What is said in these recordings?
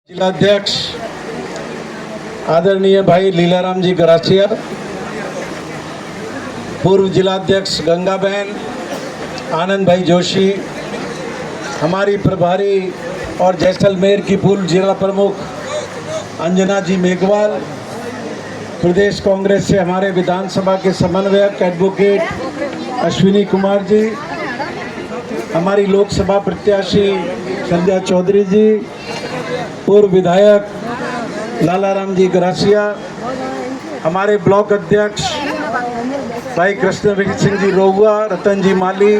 जिलाध्यक्ष आदरणीय भाई लीलाराम जी गरासिया, पूर्व जिलाध्यक्ष गंगाबहन आनंद भाई जोशी, हमारी प्रभारी और जैसलमेर की पूर्व जिला प्रमुख अंजना जी मेघवाल, प्रदेश कांग्रेस से हमारे विधानसभा के समन्वयक एडवोकेट अश्विनी कुमार जी, हमारी लोकसभा प्रत्याशी संध्या चौधरी जी, पूर्व विधायक लालाराम जी गरासिया, हमारे ब्लॉक अध्यक्ष भाई कृष्णवीर सिंह जी रोहुआ, रतन जी माली,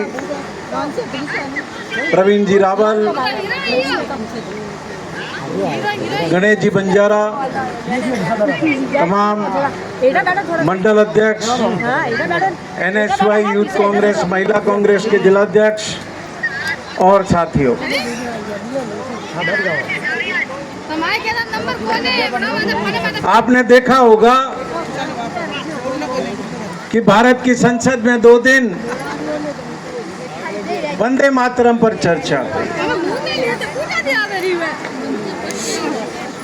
प्रवीण जी रावल, गणेश जी बंजारा, तमाम मंडल अध्यक्ष, NSY यूथ कांग्रेस महिला कांग्रेस के जिलाध्यक्ष और साथियों, आपने देखा होगा कि भारत की संसद में 2 दिन वंदे मातरम पर चर्चा हुई।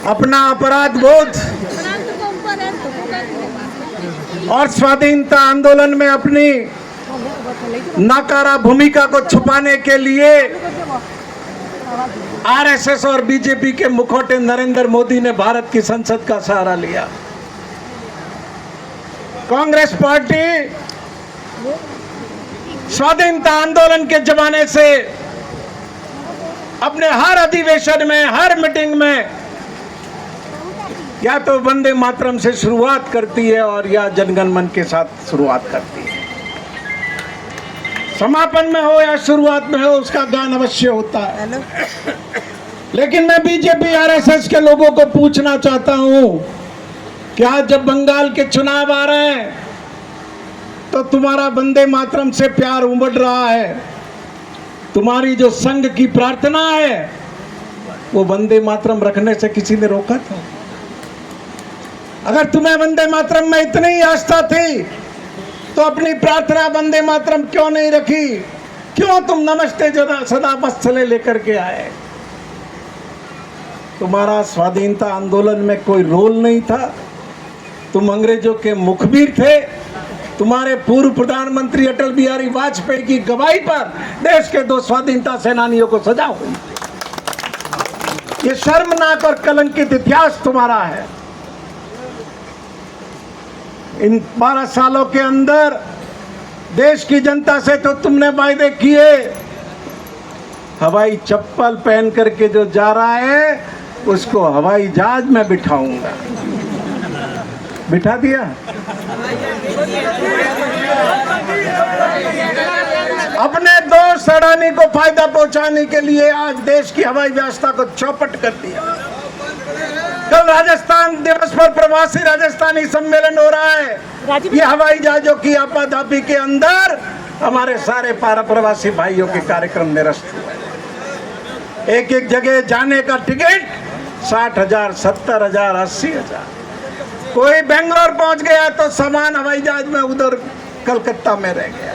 अपना अपराध बोध और स्वाधीनता आंदोलन में अपनी नाकारा भूमिका को छुपाने के लिए RSS और BJP के मुखौटे नरेंद्र मोदी ने भारत की संसद का सहारा लिया। कांग्रेस पार्टी स्वाधीनता आंदोलन के जमाने से अपने हर अधिवेशन में, हर मीटिंग में या तो वंदे मातरम से शुरुआत करती है और या जनगण मन के साथ शुरुआत करती है। समापन में हो या शुरुआत में हो, उसका गान अवश्य होता है। लेकिन मैं BJP RSS के लोगों को पूछना चाहता हूं कि आज जब बंगाल के चुनाव आ रहे हैं तो तुम्हारा वंदे मातरम से प्यार उमड़ रहा है, तुम्हारी जो संघ की प्रार्थना है वो वंदे मातरम रखने से किसी ने रोका था? अगर तुम्हें वंदे मातरम में इतनी ही आस्था थी तो अपनी प्रार्थना वंदे मातरम क्यों नहीं रखी? क्यों तुम नमस्ते सदा वत्सले लेकर के आए? तुम्हारा स्वाधीनता आंदोलन में कोई रोल नहीं था, तुम अंग्रेजों के मुखबिर थे। तुम्हारे पूर्व प्रधानमंत्री अटल बिहारी वाजपेयी की गवाही पर देश के 2 स्वाधीनता सेनानियों को सजा हुई। ये शर्मनाक और कलंकित इतिहास तुम्हारा है। इन 12 सालों के अंदर देश की जनता से तो तुमने वायदे किए, हवाई चप्पल पहन करके जो जा रहा है उसको हवाई जहाज में बिठाऊंगा। बिठा दिया। अपने दोस्त अडानी को फायदा पहुंचाने के लिए आज देश की हवाई व्यवस्था को चौपट कर दिया। कल राजस्थान दिवस पर प्रवासी राजस्थानी सम्मेलन हो रहा है। ये हवाई जहाजों की आपाधापी के अंदर हमारे सारे पारा प्रवासी भाइयों के कार्यक्रम निरस्त हुए। एक एक जगह जाने का टिकट 60,000, 70,000, 80,000। कोई बेंगलोर पहुंच गया तो सामान हवाई जहाज में उधर कलकत्ता में रह गया।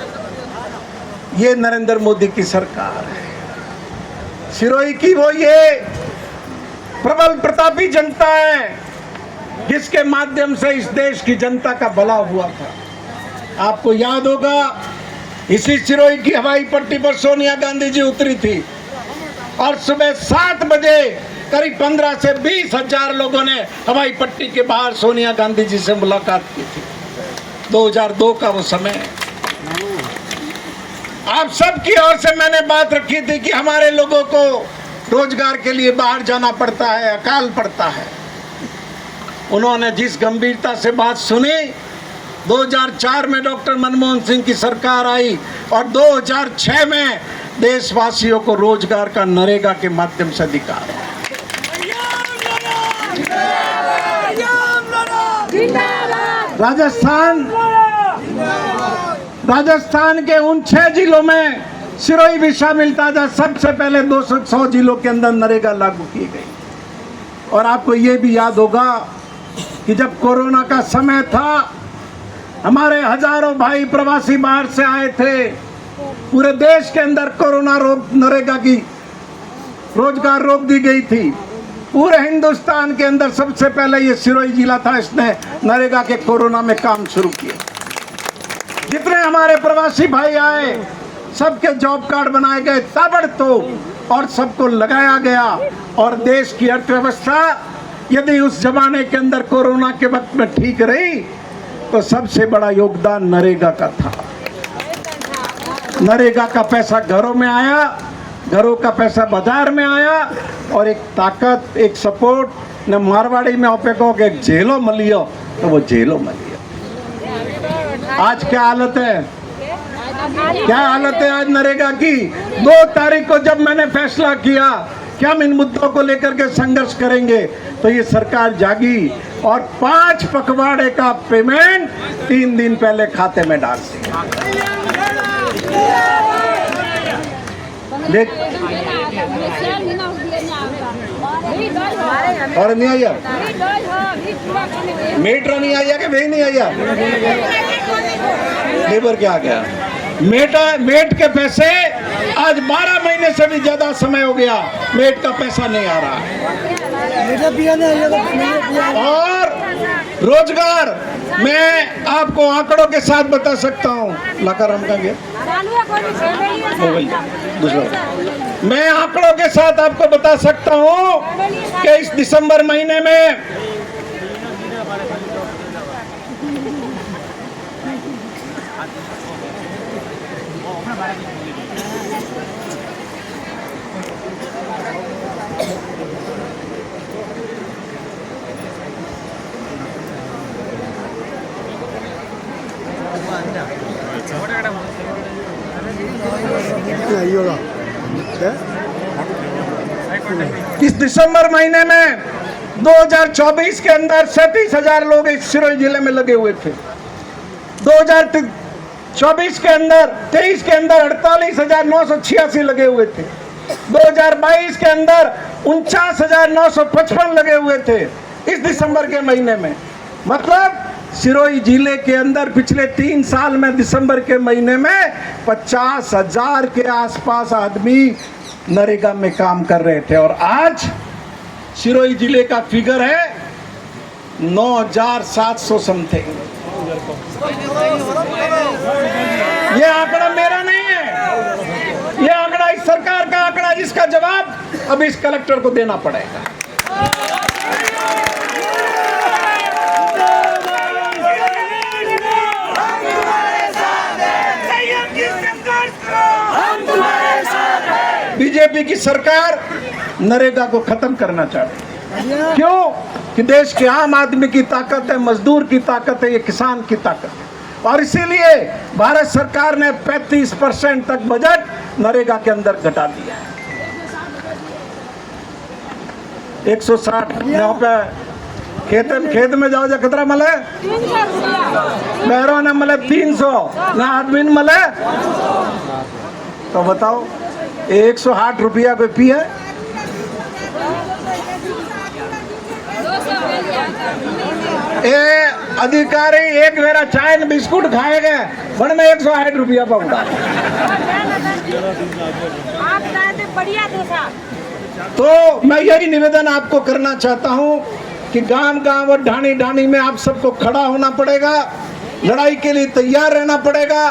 ये नरेंद्र मोदी की सरकार है। सिरोही की वो ये प्रबल प्रतापी जनता है जिसके माध्यम से इस देश की जनता का भला हुआ था। आपको याद होगा इसी सिरोही की हवाई पट्टी पर सोनिया गांधी जी उतरी थी और सुबह 7 बजे करीब 15 से 20,000 लोगों ने हवाई पट्टी के बाहर सोनिया गांधी जी से मुलाकात की थी। 2002 का वो समय है। आप सबकी ओर से मैंने बात रखी थी कि हमारे लोगों को रोजगार के लिए बाहर जाना पड़ता है, अकाल पड़ता है। उन्होंने जिस गंभीरता से बात सुनी, 2004 में डॉक्टर मनमोहन सिंह की सरकार आई और 2006 में देशवासियों को रोजगार का नरेगा के माध्यम से अधिकार। राजस्थान के उन 6 जिलों में सिरोही भी शामिल था जहाँ सबसे पहले 200 जिलों के अंदर नरेगा लागू की गई। और आपको ये भी याद होगा कि जब कोरोना का समय था, हमारे हजारों भाई प्रवासी बाहर से आए थे। पूरे देश के अंदर कोरोना रोक नरेगा की रोजगार रोक दी गई थी। पूरे हिंदुस्तान के अंदर सबसे पहले ये सिरोही जिला था, इसने नरेगा के कोरोना में काम शुरू किया। जितने हमारे प्रवासी भाई आए सबके जॉब कार्ड बनाए गए ताबड़तोड़ और सबको लगाया गया। और देश की अर्थव्यवस्था यदि उस जमाने के अंदर कोरोना के वक्त में ठीक रही तो सबसे बड़ा योगदान नरेगा का था। नरेगा का पैसा घरों में आया, घरों का पैसा बाजार में आया और एक ताकत, एक सपोर्ट न मारवाड़ी में ओपेको के जेलो मलियो तो वो जेलो मलियो। आज क्या हालत है, क्या हालत है आज नरेगा की। 2 तारीख को जब मैंने फैसला किया कि हम इन मुद्दों को लेकर के संघर्ष करेंगे तो ये सरकार जागी और 5 पखवाड़े का पेमेंट 3 दिन पहले खाते में डाल दिया। और नहीं आया मेट्रो नहीं आया कि वही नहीं आया लेबर क्या गया मेट के पैसे आज 12 महीने से भी ज्यादा समय हो गया, मेट का पैसा नहीं आ रहा है। और रोजगार मैं आपको आंकड़ों के साथ बता सकता हूँ। लाकाराम का गया मैं आंकड़ों के साथ आपको बता सकता हूँ कि इस दिसंबर महीने में इस दिसंबर महीने में 2024 के अंदर 37,000 लोग इस सिरोही जिले में लगे हुए थे। 2024 के अंदर 23 के अंदर 48,986 लगे हुए थे। 2022 के अंदर 49,955 लगे हुए थे इस दिसंबर के महीने में। मतलब सिरोही जिले के अंदर पिछले 3 साल में दिसंबर के महीने में 50,000 के आसपास आदमी नरेगा में काम कर रहे थे। और आज सिरोही जिले का फिगर है 9,700 समथिंग। ये आंकड़ा मेरा नहीं है, ये आंकड़ा इस सरकार का आंकड़ा, जिसका जवाब अब इस कलेक्टर को देना पड़ेगा। बीजेपी की सरकार नरेगा को खत्म करना चाहती है। क्यों? कि देश के आम आदमी की ताकत है, मजदूर की ताकत है, ये किसान की ताकत है। और इसीलिए भारत सरकार ने 35% तक बजट नरेगा के अंदर घटा दिया है। 160 यहाँ पे खेत में जाओ जा कितना मले, बहरों ने मले 300 ना आदमी ने मले। तो बताओ 160 रुपया पे पी है। ए अधिकारी एक मेरा चाय बिस्कुट खाएगा वन में 160 रुपया पाऊंगा। तो मैं यही निवेदन आपको करना चाहता हूं कि गांव-गांव और ढाणी-ढाणी में आप सबको खड़ा होना पड़ेगा, लड़ाई के लिए तैयार रहना पड़ेगा।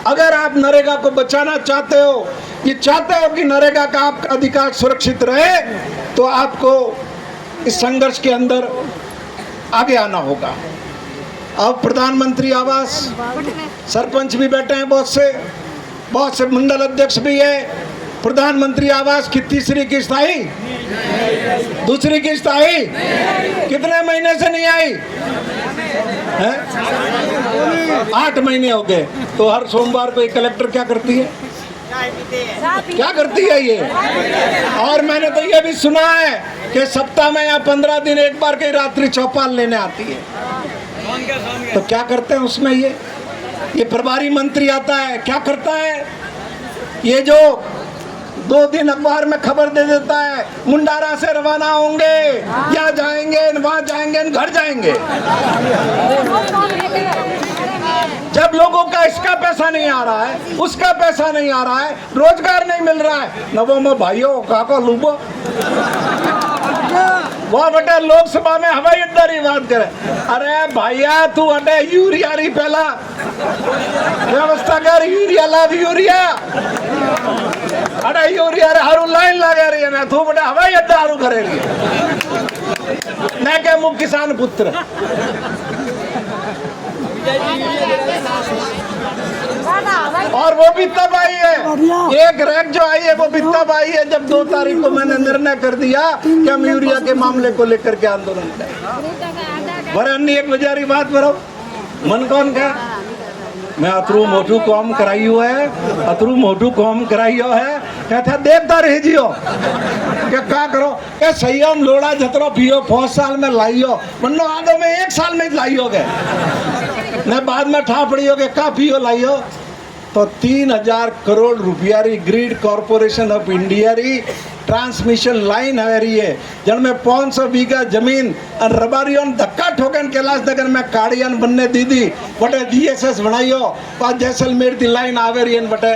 अगर आप नरेगा को बचाना चाहते हो, ये चाहते हो कि नरेगा का आपका अधिकार सुरक्षित रहे, तो आपको इस संघर्ष के अंदर आगे आना होगा। अब प्रधानमंत्री आवास, सरपंच भी बैठे हैं, बहुत से मंडल अध्यक्ष भी है। प्रधानमंत्री आवास की तीसरी किस्त आई, दूसरी किस्त आई, कितने महीने से नहीं आई है? 8 महीने हो गए। तो हर सोमवार को एक कलेक्टर क्या करती है, क्या करती है ये? और मैंने तो ये भी सुना है कि सप्ताह में या 15 दिन एक बार कई रात्रि चौपाल लेने आती है। तो क्या करते हैं उसमें ये प्रभारी मंत्री आता है, क्या करता है? ये जो 2 दिन अखबार में खबर दे देता है, मुंडारा से रवाना होंगे, या जाएंगे, वहां जाएंगे, घर जाएंगे। जब लोगों का इसका पैसा नहीं आ रहा है, उसका पैसा नहीं आ रहा है, रोजगार नहीं मिल रहा है, नवो में भाइयों काको लूबो वो बेटा लोकसभा में हवाई अड्डा की बात करे। अरे भैया तू अटे यूरिया रही पहला व्यवस्था कर, यूरिया लाभ यूरिया अरे यूरिया रे हारू लाइन लगा रही है ना, तू बेटा हवाई अड्डा हारू करे रही मैं क्या मुख किसान पुत्र। और वो भी तब आई है, एक रैक जो आई है वो भी तब आई है जब 2 तारीख को मैंने निर्णय कर दिया कि हम यूरिया के मामले को लेकर के आंदोलन करें। बड़े अन्य एक वजारी बात करो मन कौन का मैं अतरू मोटू कॉम कराइयो है, अतरू मोटू कॉम कराइयो है, कहता देखता रह जियो क्या करो क्या सही हम लोड़ा जतरो पियो 5 साल में लाइयो वरना आगे में 1 साल में लाइयो गए न बाद में ठा पड़ियो के का पियो लाइयो। तो 3000 करोड़ रुपया री ग्रिड कॉर्पोरेशन ऑफ इंडिया री ट्रांसमिशन लाइन है रही है जिनमें 500 बीघा जमीन और रबारियों धक्का ठोकन कैलाश नगर में काड़ियान बनने दी थी बटे जीएसएस बनाइयो और जैसलमेर की लाइन आवे रही बटे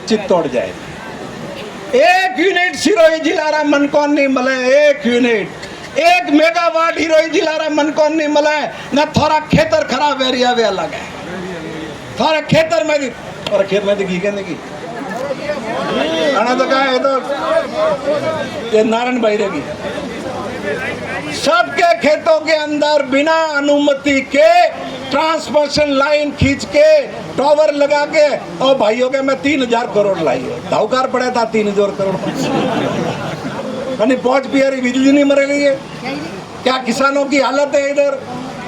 चित्तौड़ जाए। 1 यूनिट सिरोही जिला रा मन कौन नहीं मले, 1 यूनिट 1 मेगावाट हिरोई जिला रा मन कौन नहीं मले न थोड़ा खेतर खराब एरिया वे अलग है थोड़ा खेतर में दी और खेत में देखी कहने की आना तो कहा है तो ये नारायण भाई रहेगी सबके खेतों के अंदर बिना अनुमति के ट्रांसमिशन लाइन खींच के टावर लगा के और भाइयों के मैं 3000 करोड़ लाई धावकार पड़ा था 3000 करोड़ कहीं पहुंच पियारी बिजली नहीं मर रही है क्या किसानों की हालत है इधर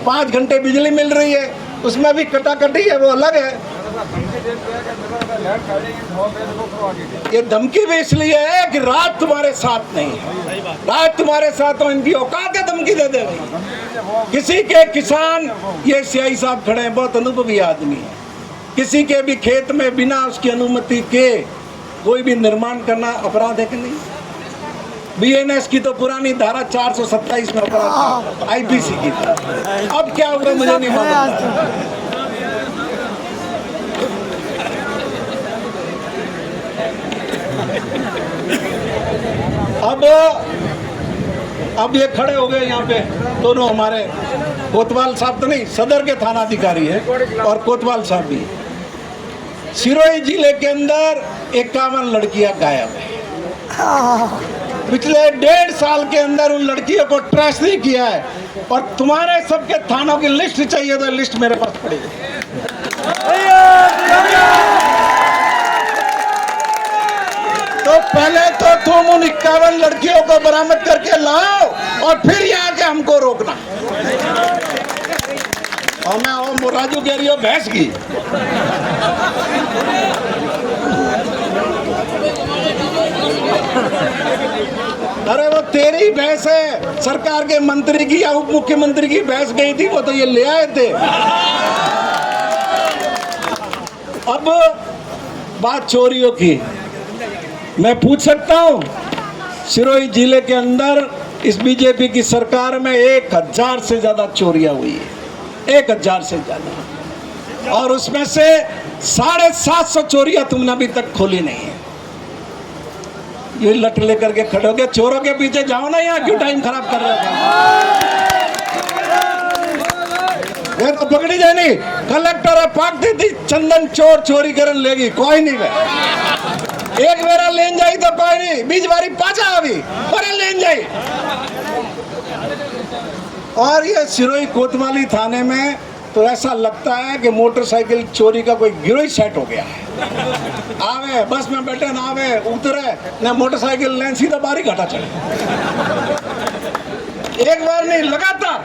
5 घंटे बिजली मिल रही है उसमें भी कटाकटी है वो अलग है। ये धमकी भी इसलिए है कि रात तुम्हारे साथ नहीं है, रात तुम्हारे साथ हो इनकी औकात है धमकी दे देगी। किसी के किसान ये सीआई साहब खड़े हैं बहुत अनुभवी आदमी है, किसी के भी खेत में बिना उसकी अनुमति के कोई भी निर्माण करना अपराध है कि नहीं। बीएनएस की तो पुरानी धारा 427 में अपराध आईपीसी की था, अब क्या हुआ मुझे नहीं मालूम। अब ये खड़े हो गए यहाँ पे दोनों हमारे कोतवाल साहब तो नहीं सदर के थाना अधिकारी है और कोतवाल साहब भी। सिरोही जिले के अंदर 51 लड़कियां गायब है, पिछले 1.5 साल के अंदर उन लड़कियों को ट्रेस नहीं किया है और तुम्हारे सबके थानों की लिस्ट चाहिए तो लिस्ट मेरे पास पड़ी है। तो पहले तो तुम उन 51 लड़कियों को बरामद करके लाओ और फिर यहाँ के हमको रोकना। और मैं वो राजू कह रही हूँ भैंस की अरे वो तेरी भैंस है, सरकार के मंत्री की या उप मुख्यमंत्री की भैंस गई थी वो तो ये ले आए थे। अब बात चोरियों की मैं पूछ सकता हूं, सिरोही जिले के अंदर इस बीजेपी की सरकार में 1000 से ज्यादा चोरियां हुई है, 1000 से ज्यादा, और उसमें से 750 चोरियां तुमने अभी तक खोली नहीं है। ये लट लेकर के खड़े हो गए, चोरों के पीछे जाओ ना, यहाँ क्यों टाइम खराब कर रहे हो। ये तो पकड़ी जानी कलेक्टर पाकती थी चंदन चोर चोरी करन लेगी कोई नहीं गए, एक मेरा लेन जाई तो कोई नहीं, बीच बारी पाचा अभी पर लेन जाई। और ये सिरोही कोतवाली थाने में तो ऐसा लगता है कि मोटरसाइकिल चोरी का कोई गिरोह सेट हो गया है। आवे बस में बैठे ना आवे उतरे ना मोटरसाइकिल लेन सीधा बारी घाटा चढ़े, एक बार नहीं लगातार।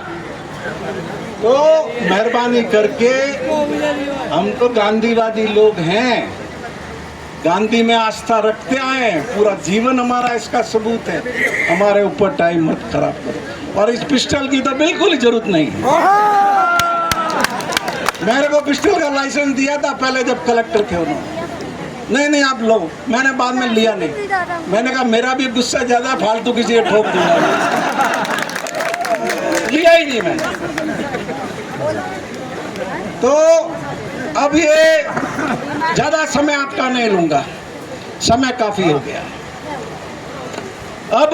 तो मेहरबानी करके हम तो गांधीवादी लोग हैं, गांधी में आस्था रखते आए, पूरा जीवन हमारा इसका सबूत है। हमारे ऊपर टाइम मत खराब करो, और इस पिस्टल की तो बिल्कुल ही जरूरत नहीं है। मेरे को पिस्टल का लाइसेंस दिया था पहले जब कलेक्टर थे उन्होंने, नहीं आप लो, मैंने बाद में लिया नहीं। मैंने कहा मेरा भी गुस्सा ज्यादा, फालतू किसी को ठोक दूंगा, लिया ही नहीं मैंने। तो अब ये ज्यादा समय आपका नहीं लूंगा, समय काफी हो गया। अब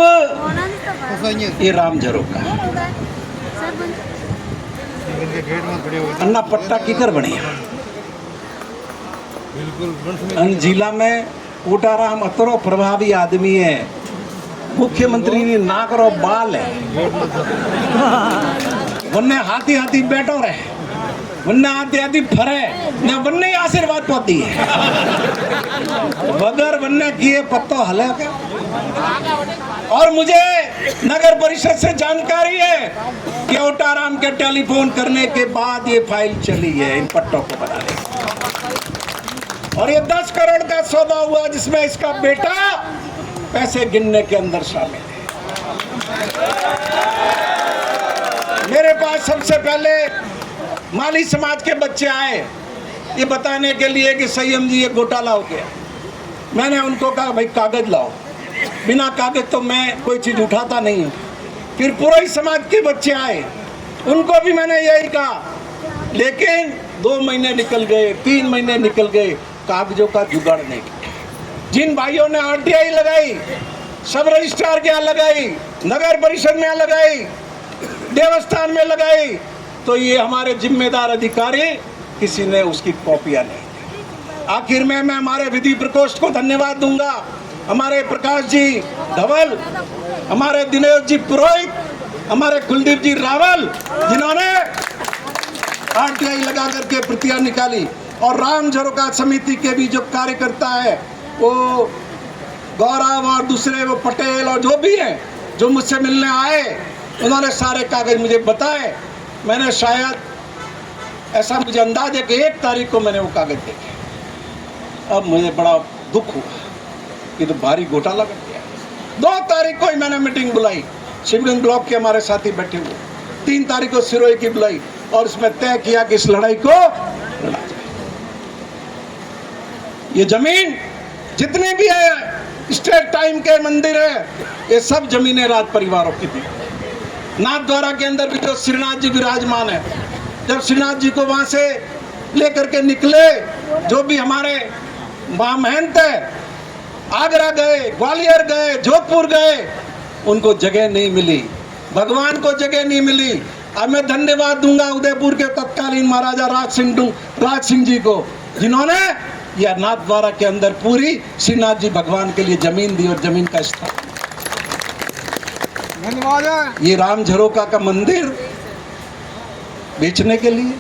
ये राम झरोका अन्ना पट्टा किकर बढ़िया जिला में कोटाराम अतरो प्रभावी आदमी है, मुख्यमंत्री ने नाक रो बाल है, वन्ने हाथी हाथी बैठो रहे, वन्ने हाथी हाथी फरे ने वन्ने आशीर्वाद पाती है, बगैर वन्ने किए पत्तो हले के। और मुझे नगर परिषद से जानकारी है कि कोटाराम के टेलीफोन करने के बाद ये फाइल चली है इन पट्टों को बनाने, और ये 10 करोड़ का सौदा हुआ जिसमें इसका बेटा पैसे गिनने के अंदर शामिल है। मेरे पास सबसे पहले माली समाज के बच्चे आए ये बताने के लिए कि संयम जी ये घोटाला हो गया। मैंने उनको कहा भाई कागज लाओ, बिना कागज तो मैं कोई चीज उठाता नहीं हूँ। फिर पूरे समाज के बच्चे आए, उनको भी मैंने यही कहा, लेकिन 2 महीने निकल गए, 3 महीने निकल गए, कागजों का जुगाड़ नहीं किया। जिन भाइयों ने आरटीआई लगाई, सब रजिस्ट्रार के यहाँ लगाई, नगर परिषद में लगाई, देवस्थान में लगाई, तो ये हमारे जिम्मेदार अधिकारी किसी ने उसकी कॉपियां नहीं दी। आखिर में मैं हमारे विधि प्रकोष्ठ को धन्यवाद दूंगा, हमारे प्रकाश जी धवल, हमारे दिनेश जी पुरोहित, हमारे कुलदीप जी रावल, जिन्होंने आरटीआई लगा करके प्रतियां निकाली। और राम झरोका समिति के भी जो कार्यकर्ता है, वो गौरव और दूसरे वो पटेल और जो भी हैं, जो मुझसे मिलने आए, उन्होंने सारे कागज मुझे बताए। मैंने शायद ऐसा मुझे अंदाज है कि 1 तारीख को मैंने वो कागज देखे। अब मुझे बड़ा दुख हुआ, ये तो भारी घोटाला कर दिया। 2 तारीख को ही मैंने मीटिंग बुलाई, शिवगंज ब्लॉक के हमारे साथी बैठे हुए, 3 तारीख को सिरोही की बुलाई, और इसमें तय किया कि इस लड़ाई को लड़ा जाए। ये जमीन जितने भी है स्टेट टाइम के मंदिर है, ये सब जमीनें राज परिवारों की थी। नाथद्वारा के अंदर भी जो श्रीनाथ जी विराजमान है, जब श्रीनाथ जी को वहां से लेकर के निकले, जो भी हमारे महामहंत है, आगरा गए, ग्वालियर गए, जोधपुर गए, उनको जगह नहीं मिली, भगवान को जगह नहीं मिली। अब मैं धन्यवाद दूंगा उदयपुर के तत्कालीन महाराजा राज सिंह जी को, जिन्होंने यह नाथद्वारा के अंदर पूरी श्रीनाथ जी भगवान के लिए जमीन दी और जमीन का स्थान। धन्यवाद। ये राम झरोका का मंदिर बेचने के लिए,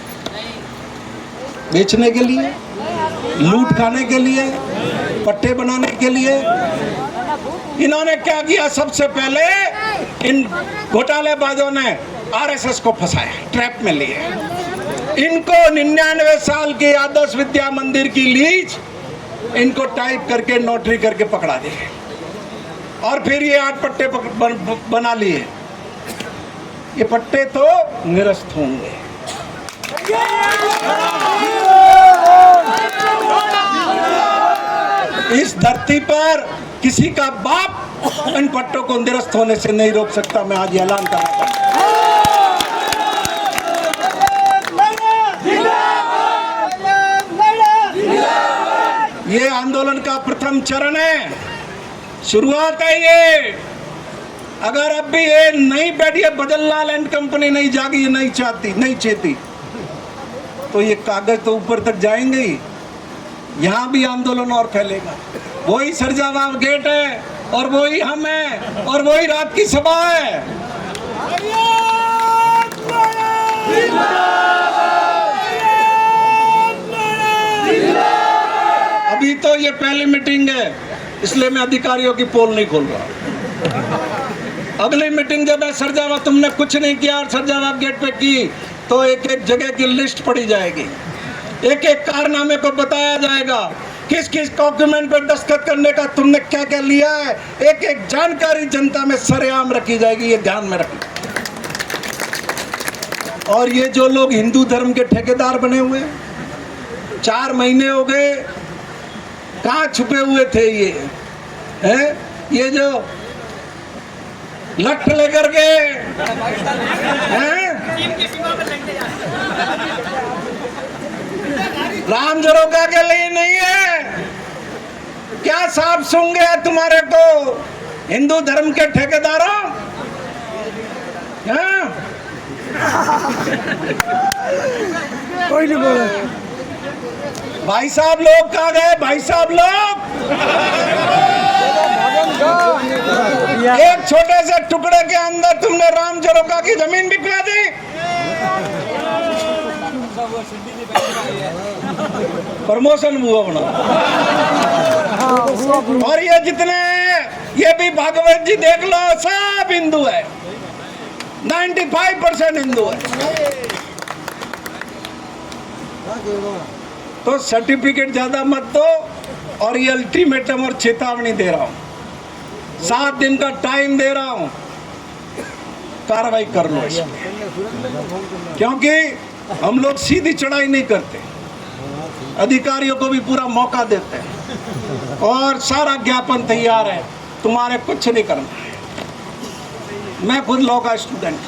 लूट खाने के लिए, पट्टे बनाने के लिए इन्होंने क्या किया? सबसे पहले इन घोटालेबाजों ने आरएसएस को फंसाया, ट्रैप में लिए। इनको 99 साल की आदर्श विद्या मंदिर की लीज इनको टाइप करके नोटरी करके पकड़ा दिए, और फिर ये 8 पट्टे बना लिए। ये पट्टे तो निरस्त होंगे। इस धरती पर किसी का बाप इन पट्टों को निरस्त होने से नहीं रोक सकता। मैं आज ऐलान कर रहा हूं। ये आंदोलन का प्रथम चरण है, शुरुआत है ये। अगर अब भी ये नहीं बैठी है, बदललाल एंड कंपनी नहीं जागी, नहीं चाहती, तो ये कागज तो ऊपर तक जाएंगे ही। यहाँ भी आंदोलन और फैलेगा। वही सरजावाब गेट है, और वही हम हैं, और वही रात की सभा है। अभी तो ये पहली मीटिंग है, इसलिए मैं अधिकारियों की पोल नहीं खोल रहा। अगली मीटिंग जब है सरजावाब तुमने कुछ नहीं किया और सरजावाब गेट पे की, तो एक एक जगह की लिस्ट पड़ी जाएगी, एक एक कारनामे को बताया जाएगा, किस किस डॉक्यूमेंट पर दस्तखत करने का तुमने क्या क्या लिया है, एक एक जानकारी जनता में सरेआम रखी जाएगी। ये ध्यान में रखना। और ये जो लोग हिंदू धर्म के ठेकेदार बने हुए, 4 महीने हो गए, कहाँ छुपे हुए थे ये हैं? ये जो लठ लेकर के हैं? राम झरोका के लिए नहीं है क्या? सांप सूंघ गया तुम्हारे को, हिंदू धर्म के ठेकेदारों, हाँ? कोई नहीं बोला। भाई साहब लोग कहाँ गए? भाई साहब लोग एक छोटे से टुकड़े के अंदर तुमने राम झरोका की जमीन बिकवा दी। प्रमोशन हुआ बना। और ये जितने, ये भी भागवत जी देख लो, सब हिंदू है, 95% हिंदू है। तो सर्टिफिकेट ज्यादा मत दो, और ये अल्टीमेटम और चेतावनी दे रहा हूं, 7 दिन का टाइम दे रहा हूं, कार्रवाई कर लो इसमें। क्योंकि हम लोग सीधी चढ़ाई नहीं करते, अधिकारियों को भी पूरा मौका देते हैं, और सारा ज्ञापन तैयार है, तुम्हारे कुछ नहीं करना है। मैं खुद लॉ का स्टूडेंट,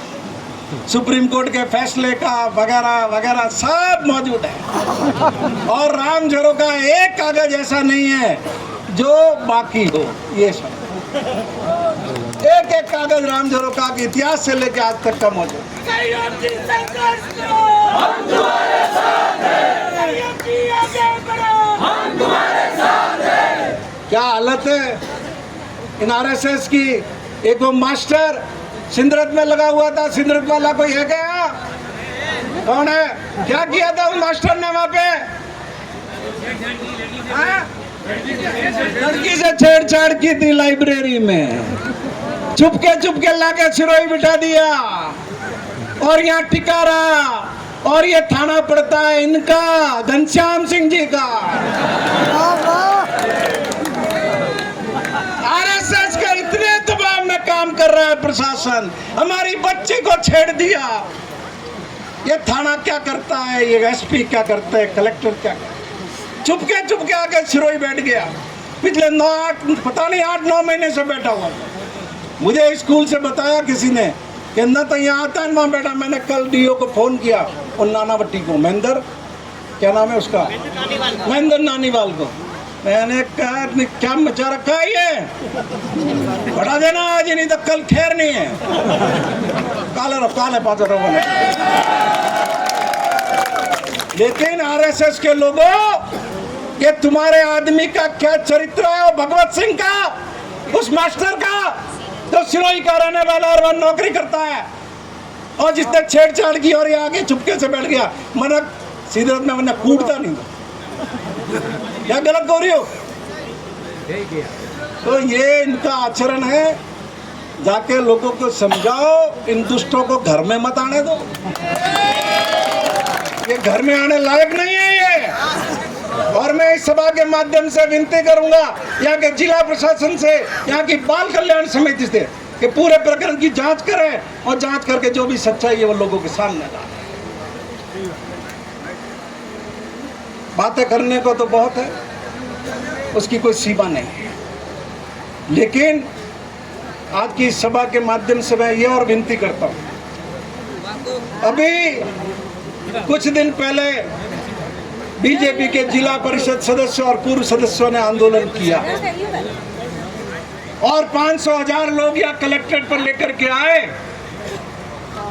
सुप्रीम कोर्ट के फैसले का वगैरह वगैरह सब मौजूद है, और राम झरोका एक कागज ऐसा नहीं है जो बाकी हो। ये सब एक एक कागज राम झरोका के इतिहास से लेकर आज तक का मौजूद है। क्या हालत है इन आरएसएस की। एक वो मास्टर सिंदरत में लगा हुआ था, सिंदरत वाला कोई है क्या? कौन है? क्या किया था उस मास्टर ने वहां पे? लड़की से छेड़छाड़ की थी लाइब्रेरी में, चुपके लाके सिरोही बिठा दिया, और यहाँ टिका रहा। और ये थाना पड़ता है इनका, घनश्याम सिंह जी का। आरएसएस के इतने दबाव में काम कर रहा है प्रशासन, हमारी बच्ची को छेड़ दिया। ये थाना क्या करता है, ये एसपी क्या करता है, कलेक्टर क्या करता है? चुपके आके सिरोही बैठ गया। पिछले 8-9 महीने से बैठा हुआ था। मुझे स्कूल से बताया किसी ने कि न तो यहाँ आता है वहाँ बैठा। मैंने कल डीओ को फोन किया, और नानावटी को, महेंद्र, क्या नाम है उसका, महेंद्र नानीवाल को। मैंने कहा क्या मचा रखा है ये, बढ़ा देना आज ही, नहीं तो कल खैर नहीं है। काले पाचर रहो। लेकिन आरएसएस के लोगों, ये तुम्हारे आदमी का क्या चरित्र है? भगवत सिंह का, उस मास्टर का जो सिरोही का रहने वाला और वह नौकरी करता है, और जिसने छेड़छाड़ की और ये आगे चुपके से बैठ गया। मना सीधे में वरना कूटता नहीं था। क्या गलत हो रही हो? तो ये इनका आचरण है। जाके लोगों को समझाओ, इन दुष्टों को घर में मत आने दो। ये घर में आने लायक नहीं है ये। और मैं इस सभा के माध्यम से विनती करूंगा यहाँ के जिला प्रशासन से, यहाँ की बाल कल्याण समिति से, कि पूरे प्रकरण की जांच करें, और जांच करके जो भी सच्चाई है वो लोगों के सामने लाएं। बातें करने को तो बहुत है, उसकी कोई सीमा नहीं है। लेकिन आज की इस सभा के माध्यम से मैं ये और विनती करता हूँ, अभी कुछ दिन पहले बीजेपी के जिला परिषद सदस्य और पूर्व सदस्यों ने आंदोलन किया, और 500,000 लोग यहाँ कलेक्ट्रेट पर लेकर के आए,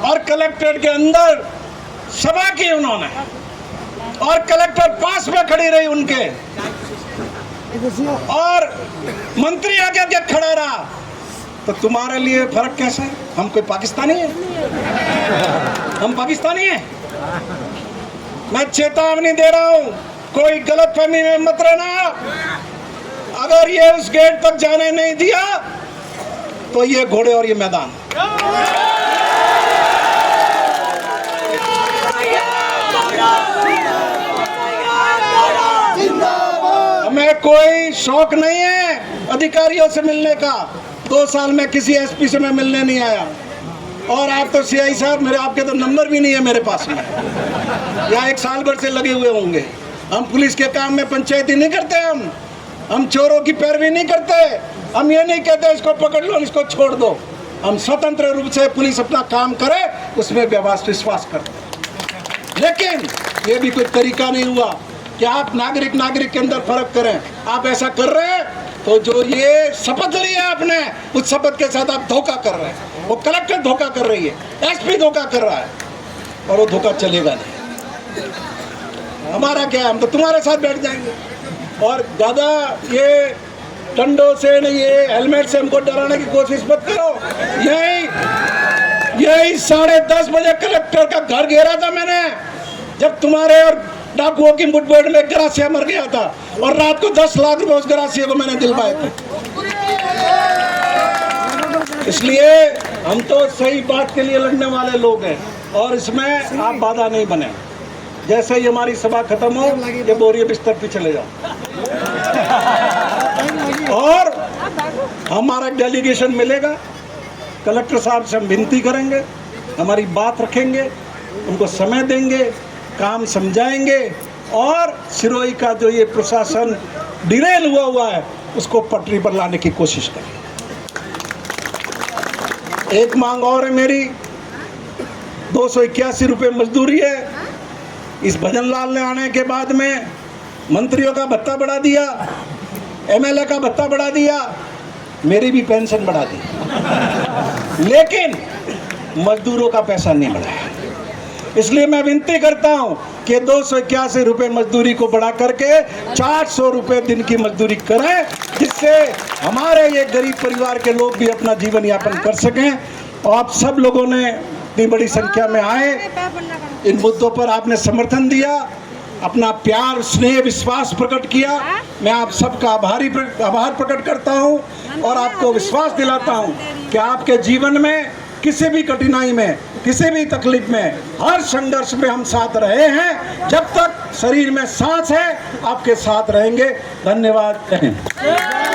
और कलेक्ट्रेट के अंदर सभा की उन्होंने, और कलेक्टर पास में खड़ी रही उनके, और मंत्री आगे आगे खड़ा रहा। तो तुम्हारे लिए फर्क कैसा है? हम कोई पाकिस्तानी है? हम पाकिस्तानी है? मैं चेतावनी दे रहा हूं, कोई गलतफहमी में मत रहना। अगर ये उस गेट तक जाने नहीं दिया तो ये घोड़े और ये मैदान। हमें कोई शौक नहीं है अधिकारियों से मिलने का। 2 साल में किसी एसपी से मैं मिलने नहीं आया, और आप तो सीआई साहब, मेरे आपके तो नंबर भी नहीं है मेरे पास में, या 1 साल भर से लगे हुए होंगे। हम पुलिस के काम में पंचायती नहीं करते, हम चोरों की पैरवी नहीं करते, हम ये नहीं कहते इसको पकड़ लो इसको छोड़ दो। हम स्वतंत्र रूप से पुलिस अपना काम करे, उसमें विश्वास करते। लेकिन ये भी कोई तरीका नहीं हुआ कि आप नागरिक के अंदर फर्क करें। आप ऐसा कर रहे हैं तो जो ये शपथ ली है आपने, उस शपथ के साथ आप धोखा कर रहे हैं। वो कलेक्टर धोखा कर रही है, एसपी धोखा कर रहा है, और वो धोखा चलेगा नहीं। हमारा क्या है, हम तो तुम्हारे साथ बैठ जाएंगे। और ज़्यादा ये डंडों से नहीं, ये हेलमेट से हमको डराने की कोशिश मत करो। यही 10:30 बजे कलेक्टर का घर घेरा था मैंने, जब तुम्हारे और डाकुओं की मुठभेड़ में ग्रासिया मर गया था, और रात को 10 लाख रुपए उस ग्रासिया को मैंने दिलवाए थे। इसलिए हम तो सही बात के लिए लड़ने वाले लोग हैं, और इसमें आप बाधा नहीं बने। जैसे ही हमारी सभा खत्म हो, ये बोरिए बिस्तर पे चले जाओ, और हमारा डेलीगेशन मिलेगा। कलेक्टर साहब से हम विनती करेंगे, हमारी बात रखेंगे, उनको समय देंगे, काम समझाएंगे, और सिरोही का जो ये प्रशासन डिरेल हुआ है उसको पटरी पर लाने की कोशिश करें। एक मांग और है मेरी, 281 रुपये मजदूरी है। इस भजन लाल ने आने के बाद में मंत्रियों का भत्ता बढ़ा दिया, एमएलए का भत्ता बढ़ा दिया, मेरी भी पेंशन बढ़ा दी, लेकिन मजदूरों का पैसा नहीं बढ़ाया। इसलिए मैं विनती करता हूं कि 281 रुपये मजदूरी को बढ़ा करके 400 रुपये दिन की मजदूरी करें, जिससे हमारे ये गरीब परिवार के लोग भी अपना जीवन यापन कर सकें। और आप सब लोगों ने इतनी बड़ी संख्या में आए, इन मुद्दों पर आपने समर्थन दिया, अपना प्यार, स्नेह, विश्वास प्रकट किया। मैं आप सबका आभार प्रकट करता हूं, और आपको विश्वास दिलाता हूं कि आपके जीवन में किसी भी कठिनाई में, किसी भी तकलीफ में, हर संघर्ष में हम साथ रहे हैं। जब तक शरीर में सांस है, आपके साथ रहेंगे। धन्यवाद।